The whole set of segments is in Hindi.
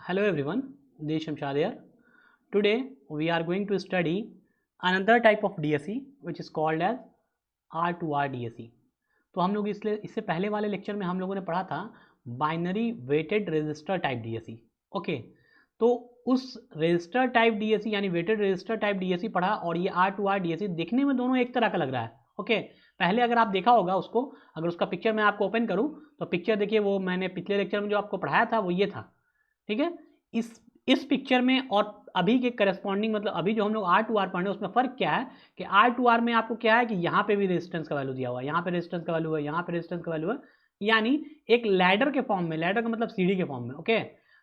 Hello everyone, this is Shamshad here. Today we are going to study another type of DSE which is called as R2R DSE. तो हम लोग इससे पहले वाले लेक्चर में हम लोगों ने पढ़ा था binary weighted register type DSE. Okay, तो उस रजिस्टर टाइप DSE यानी वेटेड रजिस्टर टाइप DSE पढ़ा और ये R2R DSE देखने में दोनों एक तरह का लग रहा है. ओके, पहले अगर आप देखा होगा उसको, अगर उसका पिक्चर मैं आपको ओपन करूं तो पिक्चर देखिए, वो मैंने पिछले लेक्चर में जो आपको पढ़ाया था वो ये था. ठीक है, इस पिक्चर में और अभी के करस्पॉन्डिंग, मतलब अभी जो हम लोग R2R पढ़ रहे हैं उसमें फ़र्क क्या है कि R2R में आपको क्या है कि यहाँ पे भी रेजिस्टेंस का वैल्यू दिया हुआ है, यहाँ पे रेजिस्टेंस का वैल्यू है, यहाँ पे रेजिस्टेंस का वैल्यू है, यानी एक लैडर के फॉर्म में, लैडर का मतलब सीढ़ी के फॉर्म में. ओके,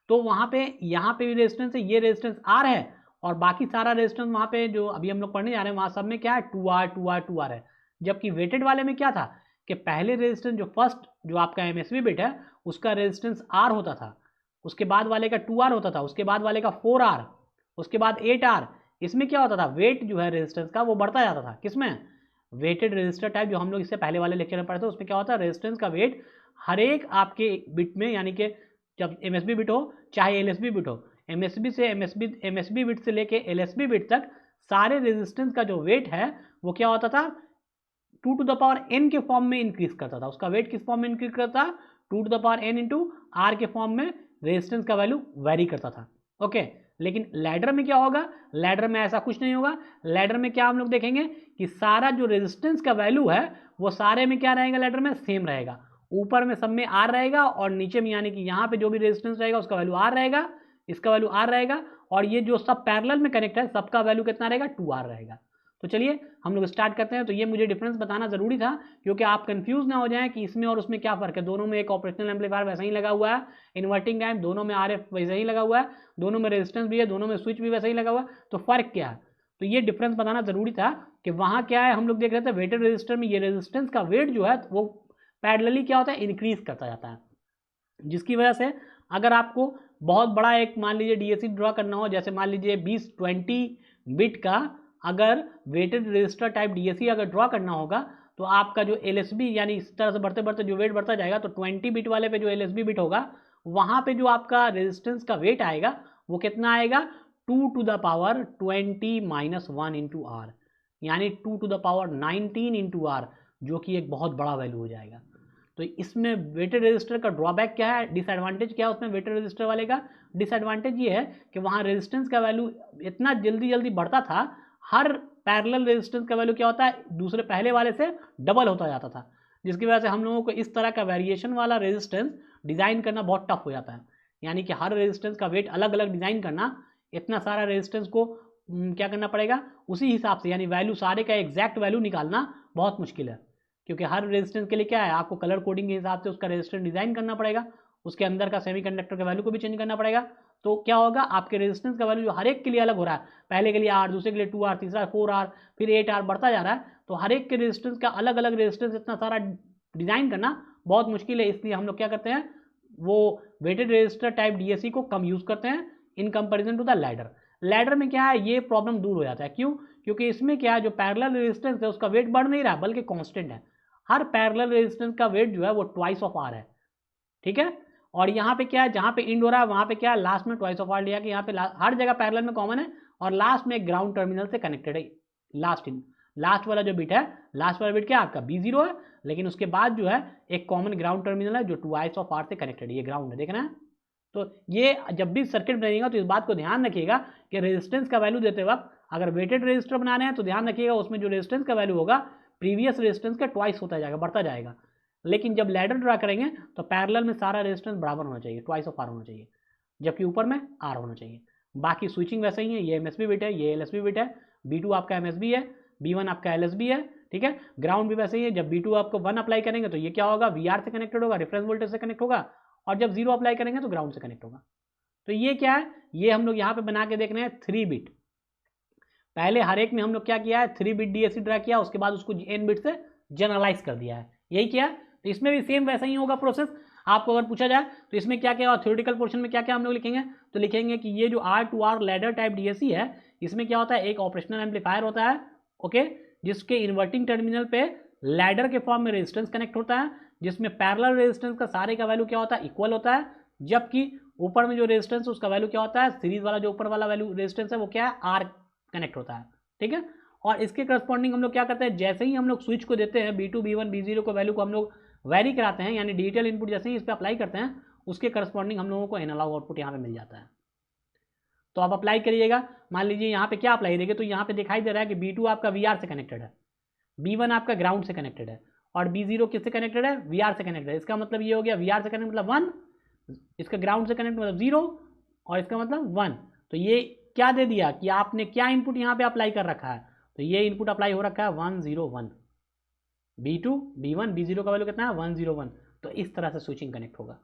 तो वहाँ पे यहाँ पे भी रेजिस्टेंस है, ये रेजिस्टेंस R है और बाकी सारा रेजिस्टेंस वहाँ पे जो अभी हम लोग पढ़ने जा रहे हैं वहाँ सब में क्या है 2R है. जबकि वेटेड वाले में क्या था कि पहले रेजिस्टेंस जो फर्स्ट जो आपका MSB बिट है उसका रेजिस्टेंस R होता था, उसके बाद वाले का 2R होता था, उसके बाद वाले का 4R, उसके बाद 8R. इसमें क्या होता था, वेट जो है रेजिस्टेंस का वो बढ़ता जाता था. किसमें? वेटेड रेजिस्टर टाइप जो हम लोग इससे पहले वाले लेक्चर में पढ़े थे उसमें क्या होता है, रेजिस्टेंस का वेट हर एक आपके बिट में, यानी कि जब MSB बिट हो चाहे LSB बिट हो, MSB बिट से लेके LSB बिट तक सारे रेजिस्टेंस का जो वेट है वो क्या होता था 2 टू द पावर n के फॉर्म में इंक्रीज करता था. उसका वेट किस फॉर्म में इंक्रीज करता था, 2 to the power n into R के फॉर्म में रेजिस्टेंस का वैल्यू वेरी करता था. ओके, लेकिन लैडर में क्या होगा, लैडर में ऐसा कुछ नहीं होगा. लैडर में क्या हम लोग देखेंगे कि सारा जो रेजिस्टेंस का वैल्यू है वो सारे में क्या रहेगा, लैडर में सेम रहेगा. ऊपर में सब में R रहेगा और नीचे में यानी कि यहाँ पे जो भी रेजिस्टेंस रहेगा उसका वैल्यू R रहेगा, इसका वैल्यू R रहेगा और ये जो सब पैरेलल में कनेक्ट है सबका वैल्यू कितना रहेगा, 2R रहेगा. तो चलिए हम लोग स्टार्ट करते हैं. तो ये मुझे डिफरेंस बताना जरूरी था क्योंकि आप कंफ्यूज ना हो जाएं कि इसमें और उसमें क्या फर्क है. दोनों में एक ऑपरेशनल एम्पलीफायर वैसा ही लगा हुआ है, इन्वर्टिंग टाइम दोनों में RF वैसा ही लगा हुआ है, दोनों में रेजिस्टेंस भी है, दोनों में स्विच भी वैसा ही लगा हुआ है. तो फर्क क्या है, तो ये डिफरेंस बताना जरूरी था कि वहाँ क्या है. हम लोग देख रहे थे वेटेड रेजिस्टर में ये रेजिस्टेंस का वेट जो है वो पैरेलली क्या होता है, इंक्रीज करता जाता है, जिसकी वजह से अगर आपको बहुत बड़ा एक मान लीजिए DSE ड्रॉ करना हो, जैसे मान लीजिए 20-20 बिट का अगर वेटेड रजिस्टर टाइप DSE अगर ड्रॉ करना होगा तो आपका जो LSB यानी इस तरह से बढ़ते बढ़ते जो वेट बढ़ता जाएगा तो 20 बिट वाले पे जो LSB बिट होगा वहाँ पे जो आपका रेजिस्टेंस का वेट आएगा वो कितना आएगा, 2 to the power 20-1 into R, यानी 2 to the power 19 into R, जो कि एक बहुत बड़ा वैल्यू हो जाएगा. तो इसमें वेटेड रजिस्टर का ड्रॉबैक क्या है, डिसएडवांटेज क्या है उसमें वेटेड रजिस्टर वाले का, डिसएडवांटेज ये है कि वहाँ रेजिस्टेंस का वैल्यू इतना जल्दी जल्दी बढ़ता था, हर पैरेलल रेजिस्टेंस का वैल्यू क्या होता है दूसरे पहले वाले से डबल होता जाता था, जिसकी वजह से हम लोगों को इस तरह का वेरिएशन वाला रेजिस्टेंस डिज़ाइन करना बहुत टफ हो जाता है. यानी कि हर रेजिस्टेंस का वेट अलग अलग डिज़ाइन करना, इतना सारा रेजिस्टेंस को क्या करना पड़ेगा उसी हिसाब से, यानी वैल्यू सारे का एग्जैक्ट वैल्यू निकालना बहुत मुश्किल है क्योंकि हर रेजिस्टेंस के लिए क्या है आपको कलर कोडिंग के हिसाब से उसका रेजिस्टेंस डिज़ाइन करना पड़ेगा, उसके अंदर का सेमीकंडक्टर का वैल्यू को भी चेंज करना पड़ेगा. तो क्या होगा, आपके रेजिस्टेंस का वैल्यू जो हर एक के लिए अलग हो रहा है, पहले के लिए R, दूसरे के लिए 2R, तीसरा 4R, फिर 8R बढ़ता जा रहा है, तो हर एक के रेजिस्टेंस का अलग अलग रेजिस्टेंस इतना सारा डिज़ाइन करना बहुत मुश्किल है. इसलिए हम लोग क्या करते हैं, वो वेटेड रेजिस्टर टाइप DSE को कम यूज़ करते हैं in comparison to the ladder. Ladder में क्या है, ये प्रॉब्लम दूर हो जाता है. क्यों? क्योंकि इसमें क्या है जो पैरेलल रेजिस्टेंस है उसका वेट बढ़ नहीं रहा बल्कि कांस्टेंट है. हर पैरेलल रेजिस्टेंस का वेट जो है वो ट्वाइस ऑफ R है. ठीक है, और यहाँ पे क्या है, जहाँ पे इंड हो रहा है वहाँ पे क्या है लास्ट में ट्वाइस ऑफ R लिया कि यहाँ पे हर जगह पैरेलल में कॉमन है और लास्ट में एक ग्राउंड टर्मिनल से कनेक्टेड है. लास्ट वाला जो बिट है, लास्ट वाला बिट क्या है आपका B0 है, लेकिन उसके बाद जो है एक कॉमन ग्राउंड टर्मिनल है जो ट्वाइस ऑफ R से कनेक्टेड है, ये ग्राउंड है, देखना है. तो ये जब भी सर्किट बनेगा तो इस बात को ध्यान रखिएगा कि रेजिस्टेंस का वैल्यू देते वक्त अगर वेटेड रेजिस्टर बना रहे हैं तो ध्यान रखिएगा उसमें जो रेजिस्टेंस का वैल्यू होगा प्रीवियस रेजिस्टेंस का ट्वाइस होता जाएगा, बढ़ता जाएगा. लेकिन जब लैडर ड्रा करेंगे तो पैरेलल में सारा रेजिस्टेंस बराबर होना चाहिए, ट्वाइस ऑफ R होना चाहिए, जबकि ऊपर में R होना चाहिए. बाकी स्विचिंग वैसे ही है, ये MSB बिट है, ये LSB बिट है, B2 आपका MSB है, B1 आपका LSB है. ठीक है, ग्राउंड भी वैसे ही है, जब B2 आपको 1 अप्लाई करेंगे तो ये क्या होगा, VR से कनेक्टेड होगा, रेफरेंस वोल्टेज से कनेक्ट होगा, और जब 0 अप्लाई करेंगे तो ग्राउंड से कनेक्ट होगा. तो ये क्या है, ये हम लोग यहाँ पे बना के देख रहे हैं 3 बिट. पहले हर एक में हम लोग क्या किया है 3 बिट DSE ड्रा किया, उसके बाद उसको n बिट से जनरलाइज कर दिया है, यही किया है. तो इसमें भी सेम वैसा ही होगा प्रोसेस. आपको अगर पूछा जाए तो इसमें क्या क्या थ्योरेटिकल पोर्शन में क्या क्या हम लोग लिखेंगे, तो लिखेंगे कि ये जो R2R लैडर टाइप DSE है इसमें क्या होता है, एक ऑपरेशनल एम्पलीफायर होता है. ओके, जिसके इन्वर्टिंग टर्मिनल पे लैडर के फॉर्म में रेजिस्टेंस कनेक्ट होता है, जिसमें पैरेलल रेजिस्टेंस का सारे का वैल्यू क्या होता है, इक्वल होता है, जबकि ऊपर में जो रेजिस्टेंस उसका वैल्यू क्या होता है, सीरीज वाला जो ऊपर वाला वैल्यू रेजिस्टेंस है वो क्या है, आर कनेक्ट होता है, ठीक है। और इसके करस्पॉन्डिंग हम लोग क्या करते हैं, जैसे ही हम लोग स्विच को देते हैं B2 B1 B0 को वैल्यू को हम लोग वेरी कराते हैं, यानी डिजिटल इनपुट जैसे ही इस पर अप्लाई करते हैं उसके करस्पॉन्डिंग हम लोगों को एनालॉग आउटपुट यहाँ पे मिल जाता है। तो आप अप्लाई करिएगा, मान लीजिए यहाँ पे क्या अप्लाई करिएगा, तो यहाँ पे दिखाई दे रहा है कि B2 आपका VR से कनेक्टेड है, B1 आपका ग्राउंड से कनेक्टेड है और B0 किससे कनेक्टेड है, VR से कनेक्टेड है। इसका मतलब ये हो गया VR से कनेक्ट मतलब 1, इसका ग्राउंड से कनेक्ट मतलब 0 और इसका मतलब 1। तो ये क्या दे दिया कि आपने क्या इनपुट यहाँ पे अप्लाई कर रखा है, तो ये इनपुट अप्लाई हो रखा है 101, B2 B1 B0 का वैल्यू कितना है 101। तो इस तरह से स्विचिंग कनेक्ट होगा,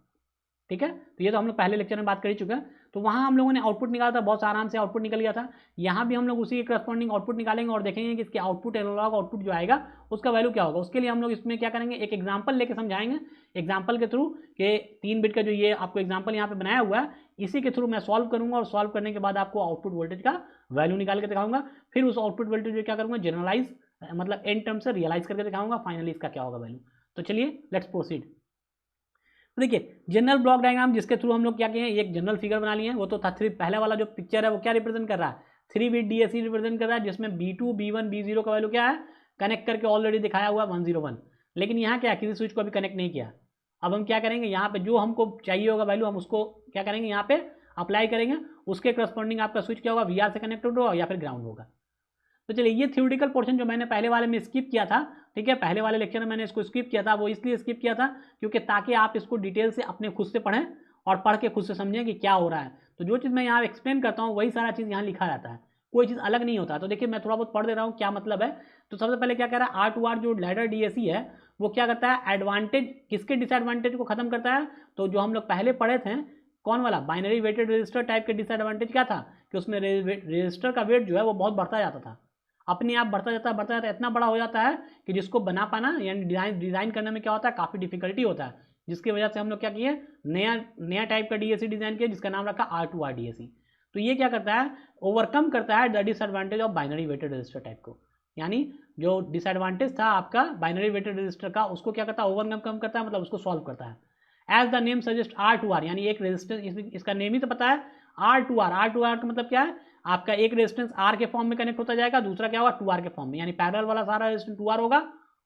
ठीक है। तो ये तो हम लोग पहले लेक्चर में बात कर ही चुके हैं। तो वहाँ हम लोगों ने आउटपुट निकाला था, बहुत आराम से आउटपुट निकल गया था। यहाँ भी हम लोग उसी के करस्पॉन्डिंग आउटपुट निकालेंगे और देखेंगे कि इसके आउटपुट एनालॉग आउटपुट जो आएगा उसका वैल्यू क्या होगा। उसके लिए हम लोग इसमें क्या करेंगे, एक एग्जाम्पल लेके समझाएंगे, एग्जाम्पल के थ्रू के 3 बिट का जो ये आपको एग्जाम्पल यहाँ पे बनाया हुआ है इसी के थ्रू मैं सॉल्व करूँगा और सॉल्व करने के बाद आपको आउटपुट वोल्टेज का वैल्यू निकाल के दिखाऊंगा। फिर उस आउटपुट वोल्टेज जो क्या करूँगा, जनरलाइज मतलब एन टर्म से रियलाइज करके दिखाऊंगा फाइनली इसका क्या होगा वैल्यू। तो चलिए लेट्स प्रोसीड। देखिए जनरल ब्लॉक डायग्राम जिसके थ्रू हम लोग क्या किए हैं, एक जनरल फिगर बना लिए हैं। वो तो था 3, पहले वाला जो पिक्चर है वो क्या रिप्रेजेंट कर रहा है, 3 बिट DAC रिप्रेजेंट कर रहा है, जिसमें B2 B1 B0 का वैल्यू क्या है, कनेक्ट करके ऑलरेडी दिखाया हुआ है 101। लेकिन यहाँ क्या, किसी स्विच को अभी कनेक्ट नहीं किया। अब हम क्या करेंगे, यहाँ पे जो हमको चाहिए होगा वैल्यू हम उसको क्या करेंगे, यहाँ पे अप्लाई करेंगे। उसके करस्पॉन्डिंग आपका स्विच क्या होगा, VR से कनेक्टेड होगा या फिर ग्राउंड होगा। तो चलिए ये थ्योरेटिकल पोर्शन जो मैंने पहले वाले में स्किप किया था, ठीक है, पहले वाले लेक्चर में मैंने इसको स्किप किया था, वो इसलिए स्किप किया था क्योंकि ताकि आप इसको डिटेल से अपने खुद से पढ़ें और पढ़ के खुद से समझें कि क्या हो रहा है। तो जो चीज़ मैं यहाँ एक्सप्लेन करता हूँ वही सारा चीज़ यहाँ लिखा रहता है, कोई चीज़ अलग नहीं होता। तो देखिए मैं थोड़ा बहुत पढ़ दे रहा हूँ क्या मतलब है। तो सबसे पहले क्या कह रहा है, R2R जो लैडर DAC है वो क्या करता है, एडवांटेज किसके डिसएडवांटेज को खत्म करता है। तो जो हम लोग पहले पढ़े थे कौन वाला, बाइनरी वेटेड रजिस्टर टाइप के डिसएडवांटेज क्या था कि उसमें रजिस्टर का वेट जो है वो बहुत बढ़ता जाता था, अपने आप बढ़ता जाता इतना बड़ा हो जाता है कि जिसको बना पाना यानी डिज़ाइन करने में क्या होता है, काफ़ी डिफिकल्टी होता है। जिसकी वजह से हम लोग क्या किए, नया टाइप का DAC डिज़ाइन किया जिसका नाम रखा R2R DAC। तो ये क्या करता है, ओवरकम करता है the disadvantage of binary weighted register type को, यानी जो डिसएडवांटेज था आपका बाइनरी वेटेड रजिस्टर का उसको क्या करता है, ओवरकम करता है, मतलब उसको सॉल्व करता है। As the name suggest R2R, यानी एक रेजिस्टेंस, इसका नेम ही तो पता है R2R। R2R का मतलब क्या है, आपका एक रेजिस्टेंस R के फॉर्म में कनेक्ट होता जाएगा, दूसरा क्या होगा 2R के फॉर्म में, यानी पैरेलल वाला सारा रेजिस्टेंस 2R होगा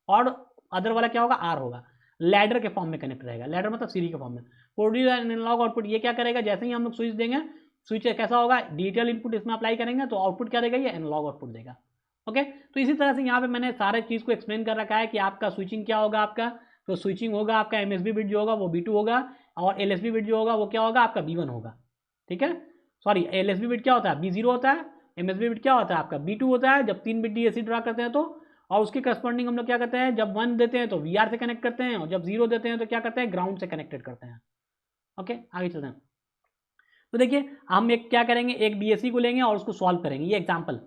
और अदर वाला क्या होगा R होगा। लैडर के फॉर्म में कनेक्ट रहेगा, लैडर मतलब सीरीज के फॉर्म में। प्रोड्यूस एनालॉग आउटपुट ये क्या करेगा, जैसे ही हम लोग स्विच देंगे, स्विच कैसा होगा, डिजिटल इनपुट इसमें अप्लाई करेंगे तो आउटपुट क्या देगा, ये एनालॉग आउटपुट देगा। ओके, तो इसी तरह से यहाँ पे मैंने सारे चीज़ को एक्सप्लेन कर रखा है कि आपका स्विचिंग क्या होगा, आपका तो स्विचिंग होगा आपका MSB बिट जो होगा वो B2 होगा और LSB बिट जो होगा वो क्या होगा आपका B1 होगा, ठीक है। सॉरी LSB बिट क्या होता है, B0 होता है, MSB बिट क्या होता है आपका B2 होता है जब 3 बिट DAC ड्रा करते हैं तो। और उसके करस्पॉन्डिंग हम लोग क्या करते हैं, जब 1 देते हैं तो VR से कनेक्ट करते हैं और जब 0 देते हैं तो क्या करते हैं, ग्राउंड से कनेक्टेड करते हैं। ओके, आगे चलते हैं। तो देखिए हम एक क्या करेंगे, एक DAC को लेंगे और उसको सॉल्व करेंगे, ये एग्जाम्पल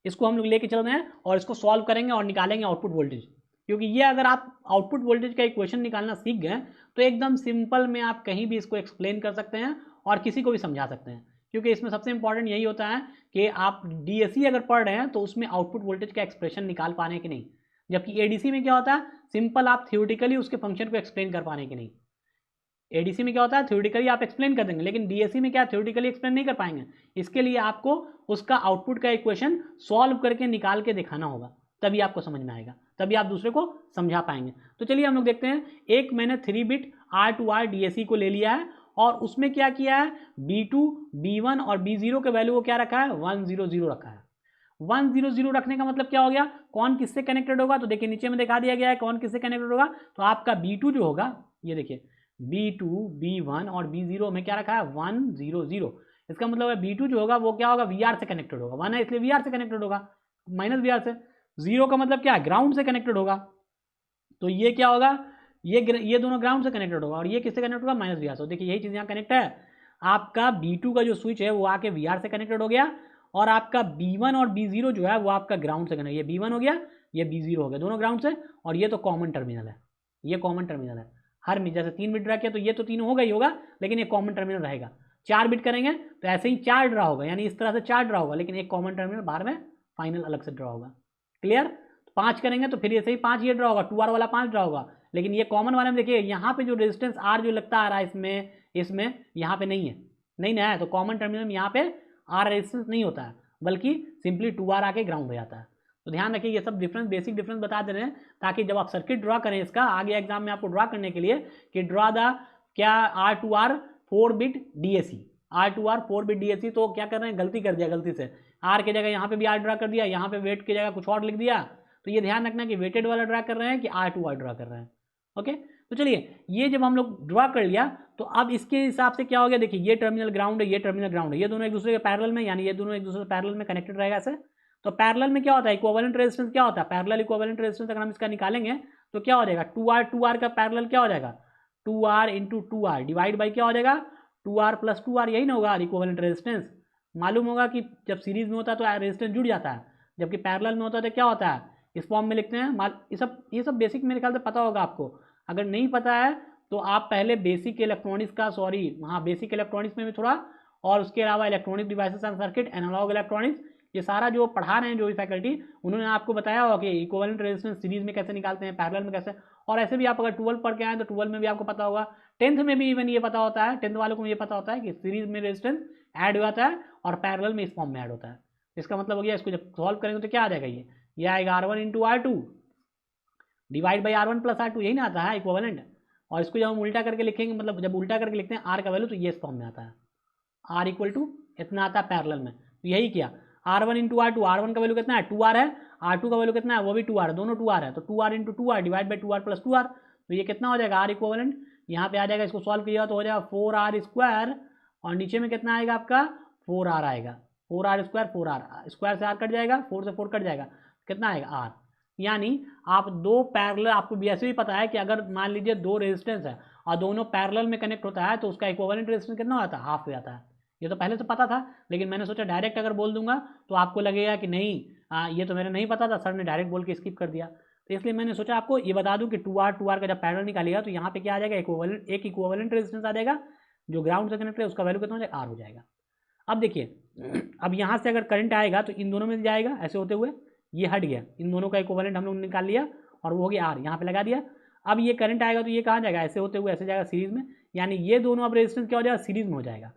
इसको हम लोग लेके चल रहे हैं और इसको सॉल्व करेंगे और निकालेंगे आउटपुट वोल्टेज। क्योंकि ये अगर आप आउटपुट वोल्टेज का इक्वेशन निकालना सीख गए तो एकदम सिंपल में आप कहीं भी इसको एक्सप्लेन कर सकते हैं और किसी को भी समझा सकते हैं। क्योंकि इसमें सबसे इंपॉर्टेंट यही होता है कि आप DAC अगर पढ़ रहे हैं तो उसमें आउटपुट वोल्टेज का एक्सप्रेशन निकाल पाने के नहीं, जबकि ADC में क्या होता है, सिंपल आप थ्योरेटिकली उसके फंक्शन को एक्सप्लेन कर पाने के नहीं। ADC में क्या होता है, थ्योरेटिकली आप एक्सप्लेन कर देंगे, लेकिन DAC में क्या थ्योरेटिकली एक्सप्लेन नहीं कर पाएंगे। इसके लिए आपको उसका आउटपुट का इक्वेशन सॉल्व करके निकाल के दिखाना होगा, तभी आपको समझ में आएगा, तभी आप दूसरे को समझा पाएंगे। तो चलिए हम लोग देखते हैं, एक मैंने 3 बिट R2R DAC को ले लिया है और उसमें क्या किया है, B2 B1 और B0 के वैल्यू को क्या रखा है, 100 रखा है। 100 रखने का मतलब क्या हो गया, कौन किससे कनेक्टेड होगा, तो देखिए नीचे में दिखा दिया गया है कौन किससे कनेक्टेड होगा। तो आपका B2 जो होगा, ये देखिए B2 B1 और B0 में क्या रखा है 100। इसका मतलब है B2 जो होगा वो क्या होगा, VR से कनेक्टेड होगा, 1 है इसलिए VR से कनेक्टेड होगा, माइनस VR से। 0 का मतलब क्या है, ग्राउंड से कनेक्टेड होगा, तो ये क्या होगा, ये दोनों ग्राउंड से कनेक्टेड होगा और ये किससे कनेक्ट होगा, माइनस VR से। देखिए यही चीज़ यहाँ कनेक्ट है, आपका B2 का जो स्विच है वो आके VR से कनेक्टेड हो गया और आपका B1 और B0 जो है वो आपका ग्राउंड से कनेक्ट, ये B1 हो गया ये B0 हो गया, दोनों ग्राउंड से। और ये तो कॉमन टर्मिनल है, ये कॉमन टर्मिनल है हर में, जैसे 3 बिट ड्रा किया तो ये तो तीनों होगा ही होगा, लेकिन एक कॉमन टर्मिनल रहेगा। 4 बिट करेंगे तो ऐसे ही 4 ड्रा होगा, यानी इस तरह से 4 ड्रा होगा, लेकिन एक कॉमन टर्मिनल बाहर में फाइनल अलग से ड्रा होगा। क्लियर, 5 करेंगे तो फिर ऐसे ही 5 ये ड्रा होगा, 2R वाला 5 ड्रा होगा, लेकिन ये कॉमन वाले में देखिए यहाँ पे जो रेजिस्टेंस R जो लगता आ रहा है इसमें, इसमें यहाँ पे नहीं है, नहीं ना है, तो कॉमन टर्मिनल में यहाँ पे आर रेजिस्टेंस नहीं होता है, बल्कि सिंपली 2R आके ग्राउंड हो जाता है। तो ध्यान रखिए, ये सब डिफरेंस, बेसिक डिफरेंस बता दे रहे हैं, ताकि जब आप सर्किट ड्रॉ करें इसका आगे एग्जाम में आपको ड्रॉ करने के लिए कि ड्रॉ द क्या R2R 4 bit DAC, R2R 4 bit DAC, तो क्या कर रहे हैं, गलती कर दिया, गलती से आर की जगह यहाँ पे भी आर ड्रा कर दिया, यहाँ पे वेट की जगह कुछ और लिख दिया। तो ये ध्यान रखना कि वेटेड वाला ड्रा कर रहे हैं कि R2R ड्रा कर रहे हैं। ओके, तो चलिए ये जब हम लोग ड्रा कर लिया तो अब इसके हिसाब से क्या हो गया, देखिए ये टर्मिनल ग्राउंड है, ये टर्मिनल ग्राउंड है, ये दोनों एक दूसरे के पैरेलल में, यानी ये दोनों एक दूसरे के पैरेलल में कनेक्टेड रहेगा ऐसे। तो पैरेलल में क्या होता है, इक्विवेलेंट रेजिस्टेंस क्या होता है, पैरेलल इक्विवेलेंट रेजिस्टेंस अगर हम इसका निकालेंगे तो क्या हो जाएगा, 2R का पैरेलल क्या हो जाएगा, 2R into 2R divide by क्या हो जाएगा, 2R प्लस 2R, यही ना होगा इक्विवेलेंट रेजिस्टेंस। मालूम होगा कि जब सीरीज में होता है तो रेजिस्टेंस जुड़ जाता है, जबकि पैरेलल में होता है तो क्या होता है, इस फॉर्म में लिखते हैं। ये सब बेसिक मेरे ख्याल से पता होगा आपको। अगर नहीं पता है तो आप पहले बेसिक इलेक्ट्रॉनिक्स का, बेसिक इलेक्ट्रॉनिक्स में भी थोड़ा, और उसके अलावा electronic devices and circuit, analog electronics, ये सारा जो पढ़ा रहे हैं जो भी फैकल्टी, उन्होंने आपको बताया होगा कि इक्विवेलेंट रेजिस्टेंस सीरीज में कैसे निकालते हैं, पैरेलल में कैसे। और ऐसे भी आप अगर 12 पढ़ के आए तो 12 में भी आपको पता होगा, 10th में भी इवन ये पता होता है, 10th वालों को ये पता होता है कि सीरीज में रेजिस्टेंस ऐड हो जाता है और पैरेलल में इस फॉर्म में ऐड होता है। इसका मतलब हो गया, इसको जब सॉल्व करेंगे तो क्या आ जाएगा, ये आएगा R1 into R2 divide by R1 plus R2, यही ना आता है इक्विवेलेंट। और इसको जब हम उल्टा करके लिखेंगे, मतलब जब उल्टा करके लिखते हैं R का वैल्यू, तो ये इस फॉर्म में आता है, R इक्वल टू इतना आता है पैरेलल में। तो यही किया, R1 इंटू R2, R1 का वैल्यू कितना है 2R है, R2 का वैल्यू कितना है वो भी 2R है, दोनों 2R है, तो 2R into 2R divide by 2R plus 2R, तो ये कितना हो जाएगा R इक्विवेलेंट। यहाँ पे आ जाएगा, इसको सॉल्व किया तो हो जाएगा 4R स्क्वायर, और नीचे में कितना आएगा आपका 4R आएगा, 4R स्क्वायर, 4R स्क्वायर से R कट जाएगा, 4 से 4 कट जाएगा, कितना आएगा R। यानी आप दो पैरेलल, आपको भी ऐसे भी पता है कि अगर मान लीजिए दो रेजिस्टेंस है और दोनों पैरेलल में कनेक्ट होता है तो उसका इक्विवेलेंट रेजिस्टेंस कितना होता है, हाफ हो जाता है। ये तो पहले से पता था, लेकिन मैंने सोचा डायरेक्ट अगर बोल दूंगा तो आपको लगेगा कि नहीं, ये तो मेरे नहीं पता था, सर ने डायरेक्ट बोल के स्किप कर दिया। तो इसलिए मैंने सोचा आपको ये बता दूं कि 2R का जब पैरेलल निकालिएगा तो यहाँ पे क्या आ जाएगा, एक इक्विवेलेंट रेजिस्टेंस आ जाएगा जो ग्राउंड से कनेक्ट है, उसका वैल्यू कितना हो जाएगा, R हो जाएगा। अब देखिए, अब यहाँ से अगर करंट आएगा तो इन दोनों में जाएगा ऐसे होते हुए, ये हट गया, इन दोनों का इक्विवेलेंट हम लोग निकाल लिया और वो हो गया R, यहाँ पे लगा दिया। अब ये करंट आएगा तो ये कहाँ जाएगा, ऐसे होते हुए ऐसे जाएगा सीरीज में, यानी ये दोनों अब रेजिस्टेंस क्या हो जाएगा, सीरीज में हो जाएगा।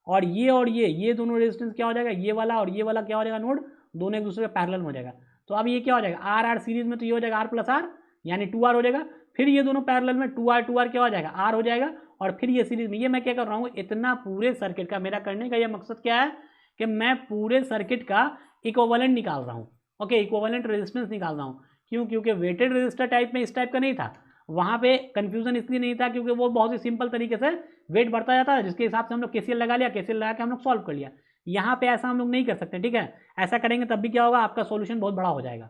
और ये दोनों रेजिस्टेंस क्या हो जाएगा, ये वाला और ये वाला क्या हो जाएगा, नोड दोनों एक दूसरे के पैरेलल में हो जाएगा। तो अब ये क्या हो जाएगा, R सीरीज में, तो ये हो जाएगा R प्लस R, यानी 2R हो जाएगा। फिर ये दोनों पैरेलल में 2R क्या हो जाएगा, R हो जाएगा। और फिर ये सीरीज में, ये मैं क्या कर रहा हूँ, इतना पूरे सर्किट का, मेरा करने का ये मकसद क्या है कि मैं पूरे सर्किट का इक्विवेलेंट निकाल रहा हूँ। ओके, इक्विवेलेंट रेजिस्टेंस निकाल रहा हूँ। क्यों, क्योंकि वेटेड रेजिस्टर टाइप में इस टाइप का नहीं था, वहाँ पे कंफ्यूजन इसलिए नहीं था क्योंकि वो बहुत ही सिंपल तरीके से वेट बढ़ता जाता है, जिसके हिसाब से हम लोग केसीएल लगा लिया, केसीएल लगा के हम लोग सॉल्व कर लिया। यहाँ पे ऐसा हम लोग नहीं कर सकते, ठीक है। ऐसा करेंगे तब भी क्या होगा, आपका सॉल्यूशन बहुत बड़ा हो जाएगा,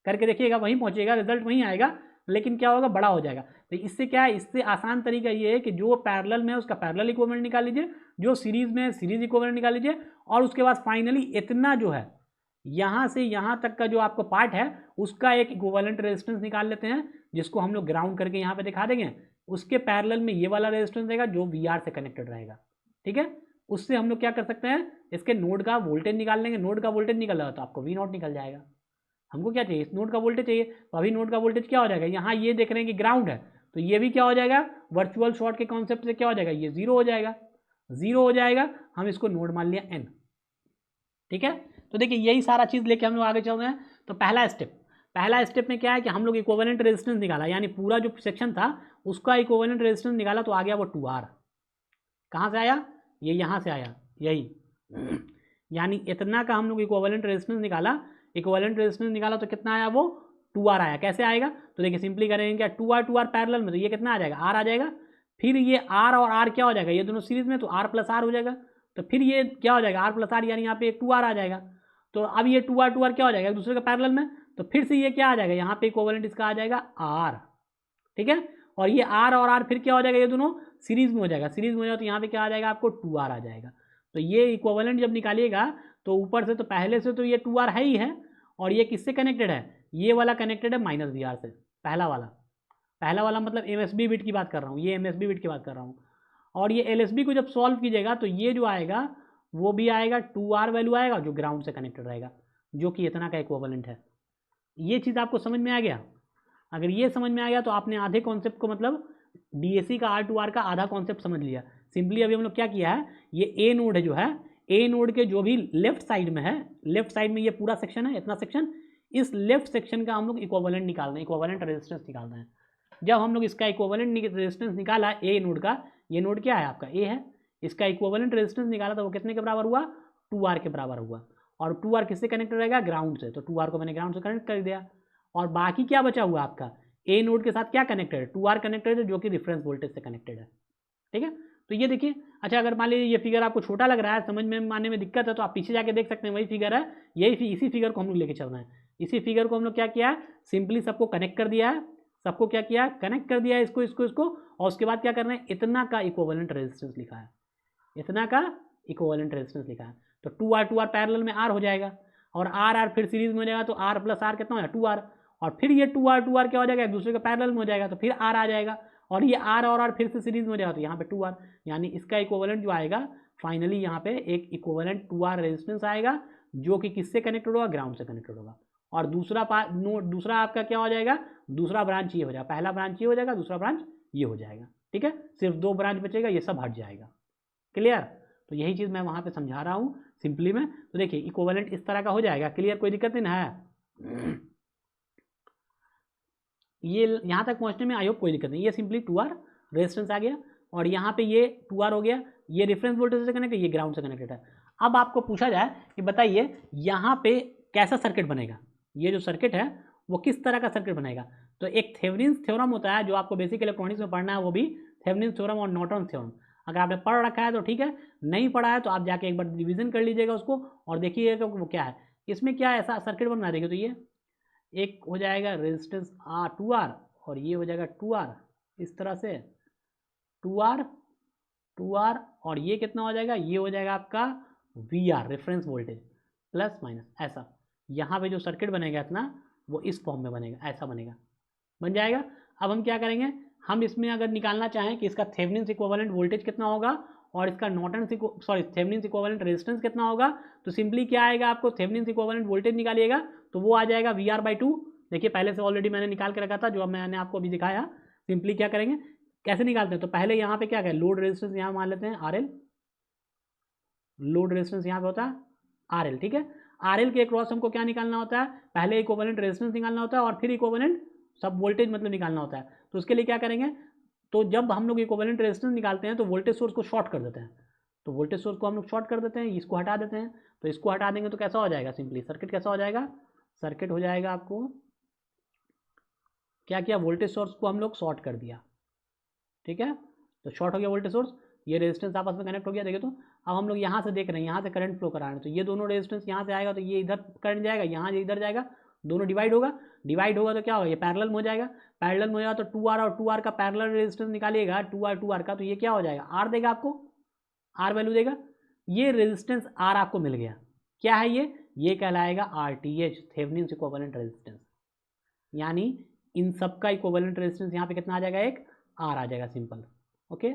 करके देखिएगा वहीं पहुँचेगा, रिजल्ट वहीं आएगा, लेकिन क्या होगा, बड़ा हो जाएगा। तो इससे क्या है, इससे आसान तरीका ये है कि जो पैरेलल में है उसका पैरेलल इक्विवेलेंट निकाल लीजिए, जो सीरीज में है सीरीज इक्विवेलेंट निकाल लीजिए, और उसके बाद फाइनली इतना जो है यहाँ से यहाँ तक का जो आपको पार्ट है उसका एक इक्विवेलेंट रेजिस्टेंस निकाल लेते हैं, जिसको हम लोग ग्राउंड करके यहाँ पे दिखा देंगे। उसके पैरेलल में ये वाला रेजिस्टेंस देगा जो VR से कनेक्टेड रहेगा, ठीक है। उससे हम लोग क्या कर सकते हैं, इसके नोड का वोल्टेज निकाल लेंगे। नोड का वोल्टेज निकल रहा तो आपको V0 निकल जाएगा। हमको क्या चाहिए, इस नोड का वोल्टेज चाहिए, तो अभी नोड का वोल्टेज क्या हो जाएगा, यहाँ ये देख रहे हैं कि ग्राउंड है, तो ये भी क्या हो जाएगा, वर्चुअल शॉर्ट के कॉन्सेप्ट से क्या हो जाएगा, ये 0 हो जाएगा, 0 हो जाएगा। हम इसको नोड मान लिया N, ठीक है। तो देखिए यही सारा चीज़ लेके हम लोग आगे चल रहे हैं। तो पहला स्टेप में क्या है कि हम लोग इक्विवेलेंट रेजिस्टेंस निकाला, यानी पूरा जो सेक्शन था उसका इक्विवेलेंट रेजिस्टेंस निकाला, तो आ गया वो 2R। कहाँ से आया, ये यहाँ से आया, यही यानी इतना का हम लोग इक्विवेलेंट रेजिस्टेंस निकाला। इक्विवेलेंट रेजिस्टेंस निकाला तो कितना आया, वो 2R आया। कैसे आएगा, तो देखिए सिंपली करेंगे क्या, 2R पैरेलल में, तो ये कितना आ जाएगा, R आ जाएगा। फिर ये R और R क्या हो जाएगा, ये दोनों सीरीज में, तो R प्लस R हो जाएगा। तो फिर ये क्या हो जाएगा, R प्लस R, यानी यहाँ पे एक 2R आ जाएगा। तो अब ये 2R क्या हो जाएगा, एक दूसरे के पैरेलल में, तो फिर से ये क्या आ जाएगा, यहाँ पे इक्विवेलेंट इसका आ जाएगा R, ठीक है। और ये R और R फिर क्या हो जाएगा, ये दोनों सीरीज में हो जाएगा। सीरीज में हो जाएगा तो यहाँ पे क्या आ जाएगा, आपको 2R आ जाएगा। तो ये इक्विवेलेंट जब निकालिएगा तो ऊपर से तो पहले से तो ये 2R है ही है, और ये किससे कनेक्टेड है, ये वाला कनेक्टेड है -VR से, पहला वाला मतलब MSB बिट की बात कर रहा हूँ, ये MSB बिट की बात कर रहा हूँ। और ये LSB को जब सॉल्व कीजिएगा तो ये जो आएगा वो भी आएगा 2R वैल्यू आएगा जो ग्राउंड से कनेक्टेड रहेगा, जो कि इतना का इक्विवेलेंट है। ये चीज़ आपको समझ में आ गया। अगर ये समझ में आ गया तो आपने आधे कॉन्सेप्ट को, मतलब DAC का R2R का आधा कॉन्सेप्ट समझ लिया। सिंपली अभी हम लोग क्या किया है, ये ए नोड है जो है, ए नोड के जो भी लेफ्ट साइड में है, लेफ्ट साइड में ये पूरा सेक्शन है, इतना सेक्शन, इस लेफ्ट सेक्शन का हम लोग इक्विवेलेंट निकाल रहे हैं, इक्विवेलेंट रेजिस्टेंस निकाल रहे हैं। जब हम लोग इसका इक्विवेलेंट रेजिस्टेंस निकाला ए नोड का, ये नोड क्या है आपका ए है, इसका इक्विवेलेंट रेजिस्टेंस निकाला तो वो कितने के बराबर हुआ, 2R के बराबर हुआ। और 2R किससे कनेक्टेड रहेगा, ग्राउंड से, तो 2R को मैंने ग्राउंड से कनेक्ट कर दिया। और बाकी क्या बचा हुआ आपका, ए नोड के साथ क्या कनेक्टेड है, 2R कनेक्टेड है जो कि रिफरेंस वोल्टेज से कनेक्टेड है। ठीक है, तो ये देखिए, अच्छा अगर मान लीजिए ये फिगर आपको छोटा लग रहा है, समझ में मानने में दिक्कत है, तो आप पीछे जाके देख सकते हैं, वही फिगर है, यही इसी फिगर को हम लोग लेके चल रहे हैं। इसी फिगर को हम लोग क्या किया है, सिंपली सबको कनेक्ट कर दिया है, सबको क्या किया है, कनेक्ट कर दिया है, इसको इसको इसको, और उसके बाद क्या करना है, इतना का इक्विवेलेंट रेजिस्टेंस लिखा है, इतना का इक्विवेलेंट रेजिस्टेंस लिखा है। तो 2R पैरेलल में R हो जाएगा, और R फिर सीरीज में हो जाएगा, तो R प्लस R कितना हो जाएगा, 2R, और फिर ये 2R क्या हो जाएगा, एक दूसरे के पैरेलल में हो जाएगा, तो फिर R आ जाएगा, और ये R और R फिर से सीरीज में हो जाएगा, तो यहाँ पे 2R, यानी इसका इक्विवेलेंट जो आएगा फाइनली यहाँ पे एक इक्विवेलेंट 2R रेजिस्टेंस आएगा, जो कि किससे कनेक्टेड होगा, ग्राउंड से कनेक्टेड होगा। और दूसरा आपका क्या हो जाएगा, दूसरा ब्रांच ये हो जाएगा, पहला ब्रांच ये हो जाएगा, दूसरा ब्रांच ये हो जाएगा। ठीक है, सिर्फ 2 ब्रांच बचेगा, ये सब हट जाएगा। क्लियर, तो यही चीज़ मैं वहाँ पे समझा रहा हूँ सिंपली में। तो देखिए इक्विवेलेंट इस तरह का हो जाएगा। क्लियर, कोई दिक्कत नहीं ना है, ये यहाँ तक पहुँचने में आई होप कोई दिक्कत नहीं। ये सिंपली 2R रेजिस्टेंस आ गया, और यहाँ पे ये 2R हो गया, ये रेफरेंस वोल्टेज से कनेक्टेड, ये ग्राउंड से कनेक्टेड है। अब आपको पूछा जाए कि बताइए यहाँ पे कैसा सर्किट बनेगा, ये जो सर्किट है वो किस तरह का सर्किट बनेगा। तो एक थेवेनिन्स थ्योरम होता है जो आपको बेसिक इलेक्ट्रॉनिक्स में पढ़ना है, वो भी थेवेनिन्स थ्योरम और नॉर्टन थ्योरम। अगर आपने पढ़ रखा है तो ठीक है, नहीं पढ़ा है तो आप जाके एक बार रिवीजन कर लीजिएगा उसको, और देखिएगा वो क्या है, इसमें क्या ऐसा सर्किट बनना देगा। तो ये एक हो जाएगा रेजिस्टेंस R 2R, और ये हो जाएगा 2R, इस तरह से 2R, और ये कितना हो जाएगा, ये हो जाएगा आपका VR reference voltage plus minus, ऐसा यहाँ पे जो सर्किट बनेगा इतना, वो इस फॉर्म में बनेगा, ऐसा बनेगा, बन जाएगा। अब हम क्या करेंगे, हम इसमें अगर निकालना चाहें कि इसका थेवेनिन्स इक्विवेलेंट वोल्टेज कितना होगा और इसका थेवेनिन्स इक्विवेलेंट रेजिस्टेंस कितना होगा, तो सिंपली क्या आएगा, आपको थेवेनिन्स इक्विवेलेंट वोल्टेज निकालिएगा तो वो आ जाएगा VR/2। देखिए पहले से ऑलरेडी मैंने निकाल के रखा था, जो मैंने आपको अभी दिखाया। सिंपली क्या करेंगे, कैसे निकालते हैं, तो पहले यहाँ पे क्या करें, लोड रेजिस्टेंस यहाँ मान लेते हैं RL, लोड रेजिस्टेंस यहाँ पे होता है RL। ठीक है, RL के अक्रॉस हमको क्या निकालना होता है, पहले इक्विवेलेंट रेजिस्टेंस निकालना होता है और फिर इक्विवेलेंट सब वोल्टेज मतलब निकालना होता है। तो उसके लिए क्या करेंगे, तो जब हम लोग इक्विवेलेंट रेजिस्टेंस निकालते हैं तो वोल्टेज सोर्स को शॉर्ट कर देते हैं, तो वोल्टेज सोर्स को हम लोग शॉर्ट कर देते हैं, इसको हटा देते हैं। तो इसको हटा देंगे तो कैसा हो जाएगा, सिंपली सर्किट कैसा हो जाएगा, सर्किट हो जाएगा आपको क्या किया, वोल्टेज सोर्स को हम लोग शॉर्ट कर दिया। ठीक है, तो शॉर्ट हो गया वोल्टेज सोर्स, ये रेजिस्टेंस आपस में कनेक्ट हो गया। देखिए तो अब हम लोग यहाँ से देख रहे हैं, यहाँ से करंट फ्लो करा रहे हैं, तो ये दोनों रेजिस्टेंस यहाँ से आएगा तो ये इधर करंट जाएगा, यहाँ ये इधर जाएगा, दोनों डिवाइड होगा, डिवाइड होगा तो क्या होगा, ये पैरेलल में हो जाएगा, पैरेलल में हो जाएगा तो 2R और 2R का पैरेलल रेजिस्टेंस निकालिएगा, 2R का, तो ये क्या हो जाएगा, R देगा आपको, R वैल्यू देगा। ये रेजिस्टेंस R आपको मिल गया, क्या है ये कहलाएगा RTH थेवेनिन्स इक्विवेलेंट रेजिस्टेंस, यानी इन सब का इक्विवेलेंट रेजिस्टेंस यहाँ पे कितना आ जाएगा, एक R आ जाएगा, सिंपल। ओके,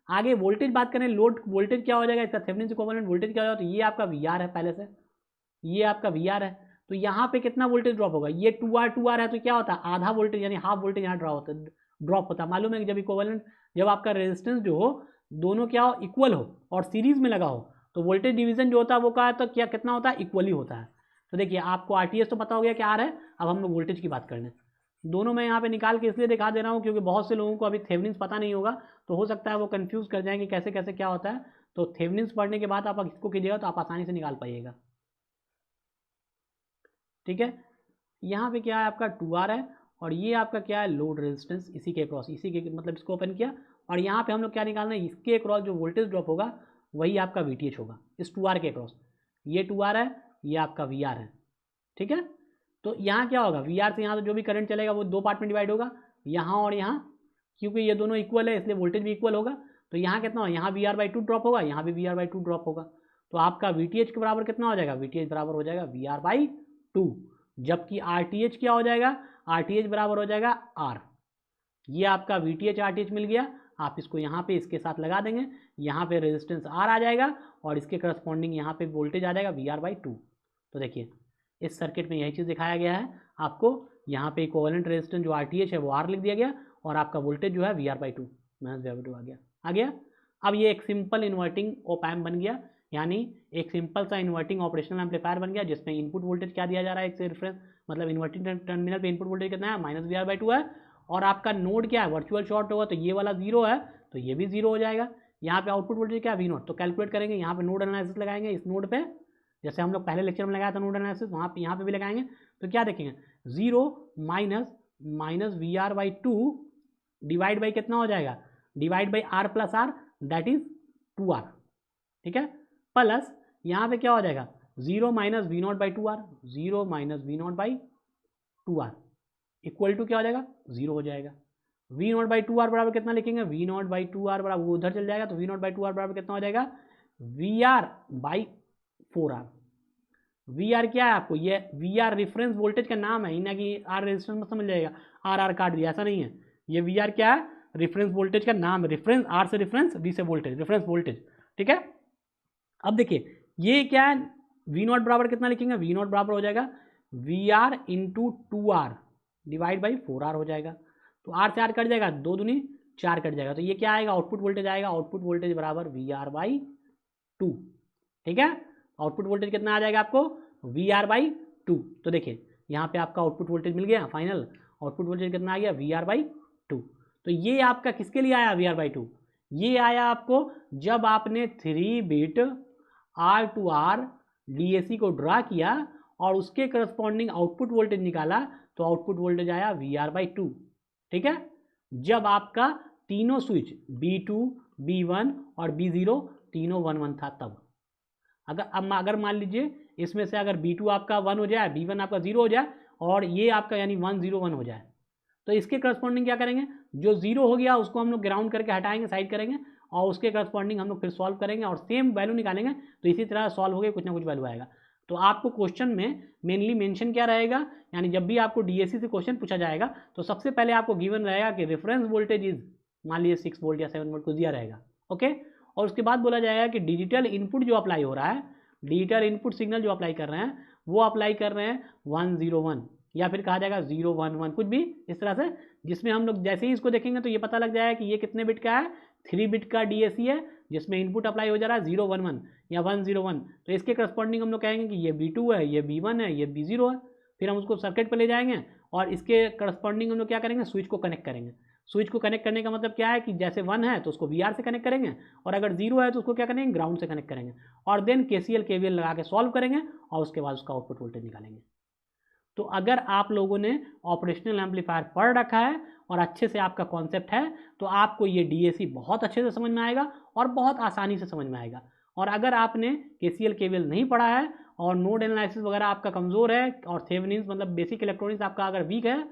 आगे वोल्टेज बात करें, लोड वोल्टेज क्या हो जाएगा, इसका थेवेनिन्स इक्विवेलेंट वोल्टेज क्या हो जाएगा, तो ये आपका VR है पहले से, ये आपका VR है, तो यहाँ पे कितना वोल्टेज ड्रॉप होगा, ये 2R है तो क्या होता है, आधा वोल्टेज यानी हाफ वोल्टेज यहाँ ड्रॉप होता है। मालूम है कि जब इक्विवेलेंट, जब आपका रेजिस्टेंस जो हो दोनों क्या हो, इक्वल हो और सीरीज में लगा हो, तो वोल्टेज डिवीजन जो होता है वो क्या है, तो क्या कितना होता है, इक्वली होता है। तो देखिए आपको RTH तो पता हो गया क्या है, अब हम लोग वोल्टेज की बात कर लें। दोनों मैं यहाँ पे निकाल के इसलिए दिखा दे रहा हूँ क्योंकि बहुत से लोगों को अभी थेवेनिन्स पता नहीं होगा, तो हो सकता है वो कंफ्यूज कर जाएंगे कैसे कैसे क्या होता है। तो थेवेनिन्स पढ़ने के बाद आप इसको कीजिएगा तो आप आसानी से निकाल पाइएगा। ठीक है, यहाँ पे क्या है आपका 2R है, और ये आपका क्या है, लोड रेजिस्टेंस, इसी के क्रॉस, इसी के मतलब इसको ओपन किया, और यहाँ पे हम लोग क्या निकालना है, इसके क्रॉस जो वोल्टेज ड्रॉप होगा वही आपका VTH होगा, इस 2R के क्रॉस। ये 2R है, ये आपका VR है। ठीक है, तो यहाँ क्या होगा, VR से यहाँ तो जो भी करंट चलेगा वो 2 पार्ट में डिवाइड होगा, यहाँ और यहाँ, क्योंकि ये दोनों इक्वल है इसलिए वोल्टेज भी इक्वल होगा। तो यहाँ कितना होगा, यहाँ VR/2 ड्रॉप होगा, यहाँ भी VR/2 ड्रॉप होगा, तो आपका VTH के बराबर कितना हो जाएगा, VTH बराबर हो जाएगा VR/2, जबकि RTH क्या हो जाएगा, RTH बराबर हो जाएगा R। ये आपका VTH RTH मिल गया, आप इसको यहाँ पे इसके साथ लगा देंगे, यहाँ पे रेजिस्टेंस R आ जाएगा और इसके करस्पॉन्डिंग यहाँ पे वोल्टेज आ जाएगा VR/2। तो देखिए इस सर्किट में यही चीज़ दिखाया गया है आपको, यहाँ पे इक्विवेलेंट रेजिस्टेंस जो RTH है वो R लिख दिया गया और आपका वोल्टेज जो है VR/2 -VR/2 आ गया। अब ये एक सिंपल इन्वर्टिंग ऑप एम्प बन गया, यानी एक सिंपल सा इन्वर्टिंग ऑपरेशनल एम्पलीफायर बन गया, जिसमें इनपुट वोल्टेज क्या दिया जा रहा है, एक से रेफरेंस मतलब इन्वर्टिंग टर्मिनल पे इनपुट वोल्टेज कितना है, -VR/2 है, और आपका नोड क्या है, वर्चुअल शॉर्ट होगा तो ये वाला 0 है तो ये भी 0 हो जाएगा। यहाँ पे आउटपुट वोल्टेज क्या है, V0, तो कैलकुलेट करेंगे, यहाँ पे नोड एनालिसिस लगाएंगे, इस नोड पे जैसे हम लोग पहले लेक्चर में लगाया था नोड एनालिसिस, वहाँ पे यहाँ पे भी लगाएंगे, तो क्या देखेंगे 0 माइनस VR/2 डिवाइड बाई कितना हो जाएगा, divide by R+R that is 2R, ठीक है, प्लस यहाँ पे क्या हो जाएगा 0 minus V0/2R, 0 minus V0/2R equal to क्या हो जाएगा 0 हो जाएगा। V0/2R बराबर कितना लिखेंगे, V0/2R बराबर वो उधर चल जाएगा, तो V0/2R बराबर कितना हो जाएगा VR/4R। VR क्या है आपको, ये VR रेफरेंस वोल्टेज का नाम है, ना कि R रेजिस्टेंस में समझ जाएगा, R काट दिया, ऐसा नहीं है, ये VR क्या है, रेफरेंस वोल्टेज का नाम है, रेफरेंस R से रेफरेंस, V से वोल्टेज, रेफरेंस वोल्टेज, ठीक है। अब देखिए ये क्या है, V0 बराबर कितना लिखेंगे, V0 बराबर हो जाएगा VR into 2R divide by 4R हो जाएगा, तो R से R कट जाएगा, 2 दूनी 4 कट जाएगा, तो ये क्या आएगा, आउटपुट वोल्टेज आएगा, आउटपुट वोल्टेज बराबर VR/2, ठीक है। आउटपुट वोल्टेज कितना आ जाएगा आपको, VR/2, तो देखिए यहाँ पे आपका आउटपुट वोल्टेज मिल गया, फाइनल आउटपुट वोल्टेज कितना आ गया, VR/2। तो ये आपका किसके लिए आया VR/2, ये आया आपको जब आपने 3 बिट R2R DAC को ड्रा किया और उसके करस्पॉन्डिंग आउटपुट वोल्टेज निकाला, तो आउटपुट वोल्टेज आया VR/2, ठीक है। जब आपका तीनों स्विच B2, B1 और B0 तीनों 1 1 था तब, अगर मान लीजिए इसमें से अगर B2 आपका 1 हो जाए, B1 आपका 0 हो जाए और ये आपका यानी 1 0 1 हो जाए, तो इसके करस्पॉन्डिंग क्या करेंगे, जो 0 हो गया उसको हम लोग ग्राउंड करके हटाएंगे, साइड करेंगे, और उसके करस्पॉन्डिंग हम लोग फिर सॉल्व करेंगे और सेम वैल्यू निकालेंगे, तो इसी तरह सॉल्व हो गया, कुछ ना कुछ वैल्यू आएगा। तो आपको क्वेश्चन में मेनली मेंशन क्या रहेगा, यानी जब भी आपको DAC से क्वेश्चन पूछा जाएगा तो सबसे पहले आपको गिवन रहेगा कि रेफरेंस वोल्टेज इज मान लीजिए 6 वोल्ट या 7 वोल्ट को दिया रहेगा, ओके। और उसके बाद बोला जाएगा कि डिजिटल इनपुट जो अप्लाई हो रहा है, डिजिटल इनपुट सिग्नल जो अप्लाई कर रहे हैं वो अप्लाई कर रहे हैं 101 या फिर कहा जाएगा 011, कुछ भी इस तरह से, जिसमें हम लोग जैसे ही इसको देखेंगे तो ये पता लग जाएगा कि ये कितने बिट का है, 3 बिट का DAC है, जिसमें इनपुट अप्लाई हो जा रहा है 011 या 101, तो इसके करस्पॉन्डिंग हम लोग कहेंगे कि ये B2 है, ये B1 है, ये B0 है। फिर हम उसको सर्किट पर ले जाएंगे और इसके करस्पॉन्डिंग हम लोग क्या करेंगे, स्विच को कनेक्ट करेंगे। स्विच को कनेक्ट करने का मतलब क्या है कि जैसे 1 है तो उसको VR से कनेक्ट करेंगे, और अगर 0 है तो उसको क्या करेंगे, ग्राउंड से कनेक्ट करेंगे, और देन KCL KVL लगा के सॉल्व करेंगे और उसके बाद उसका आउटपुट वोल्टेज निकालेंगे। तो अगर आप लोगों ने ऑपरेशनल एम्पलीफायर पढ़ रखा है और अच्छे से आपका कॉन्सेप्ट है तो आपको ये DAC बहुत अच्छे से समझ में आएगा और बहुत आसानी से समझ में आएगा। और अगर आपने KCL KVL नहीं पढ़ा है और नोड एनालिसिस वगैरह आपका कमज़ोर है और थेवेनिन्स मतलब बेसिक इलेक्ट्रॉनिक्स आपका अगर वीक है,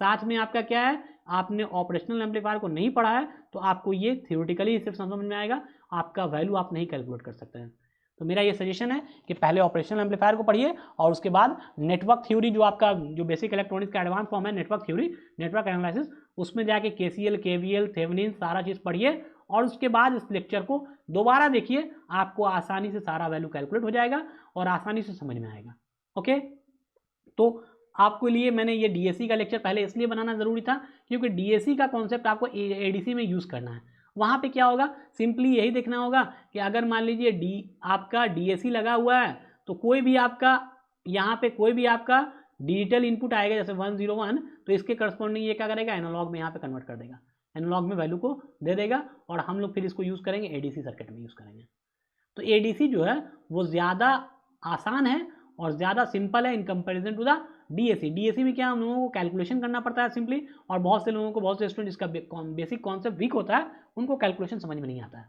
साथ में आपका क्या है, आपने ऑपरेशनल एम्पलीफायर को नहीं पढ़ा है, तो आपको ये थियोरेटिकली सिर्फ समझ में आएगा, आपका वैल्यू आप नहीं कैलकुलेट कर सकते हैं। तो मेरा ये सजेशन है कि पहले ऑपरेशनल एम्पलीफायर को पढ़िए और उसके बाद नेटवर्क थ्योरी जो आपका जो बेसिक इलेक्ट्रॉनिक्स का एडवांस फॉर्म है नेटवर्क थ्योरी, नेटवर्क एनालिसिस, उसमें जाके KCL KVL थेवेनिन सारा चीज़ पढ़िए और उसके बाद इस लेक्चर को दोबारा देखिए, आपको आसानी से सारा वैल्यू कैलकुलेट हो जाएगा और आसानी से समझ में आएगा, ओके। तो आपके लिए मैंने ये DAC का लेक्चर पहले इसलिए बनाना ज़रूरी था क्योंकि DAC का कॉन्सेप्ट आपको ADC में यूज़ करना है। वहाँ पे क्या होगा, सिंपली यही देखना होगा कि अगर मान लीजिए आपका DAC लगा हुआ है तो कोई भी आपका यहाँ पे कोई भी आपका डिजिटल इनपुट आएगा जैसे 101, तो इसके करस्पॉन्डिंग ये क्या करेगा, एनालॉग में यहाँ पे कन्वर्ट कर देगा, एनालॉग में वैल्यू को दे देगा और हम लोग फिर इसको यूज़ करेंगे ADC सर्किट में यूज़ करेंगे। तो ADC जो है वो ज़्यादा आसान है और ज़्यादा सिंपल है in comparison to the DAC में क्या हम लोगों को कैलकुलेशन करना पड़ता है सिंपली, और बहुत से लोगों को, बहुत से स्टूडेंट जिसका बेसिक कॉन्सेप्ट वीक होता है उनको कैलकुलेशन समझ में नहीं आता है।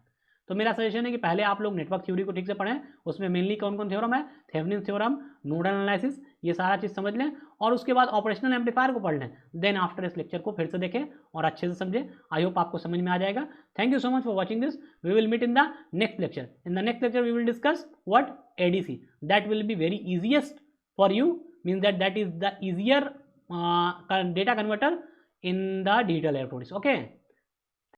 तो मेरा सजेशन है कि पहले आप लोग नेटवर्क थ्योरी को ठीक से पढ़ें, उसमें मेनली कौन कौन थ्योरम है, थेवेनिन थ्योरम, नोडल एनालिसिस, ये सारा चीज़ समझ लें और उसके बाद ऑपरेशनल एम्पलीफायर को पढ़ लें। देन आफ्टर इस लेक्चर को फिर से देखें और अच्छे से समझें। आई होप आपको समझ में आ जाएगा। Thank you so much for watching this. We will meet in the next lecture. In the next lecture we will discuss what ADC, that will be very easiest for you, means that is the easier data converter in the digital electronics, okay.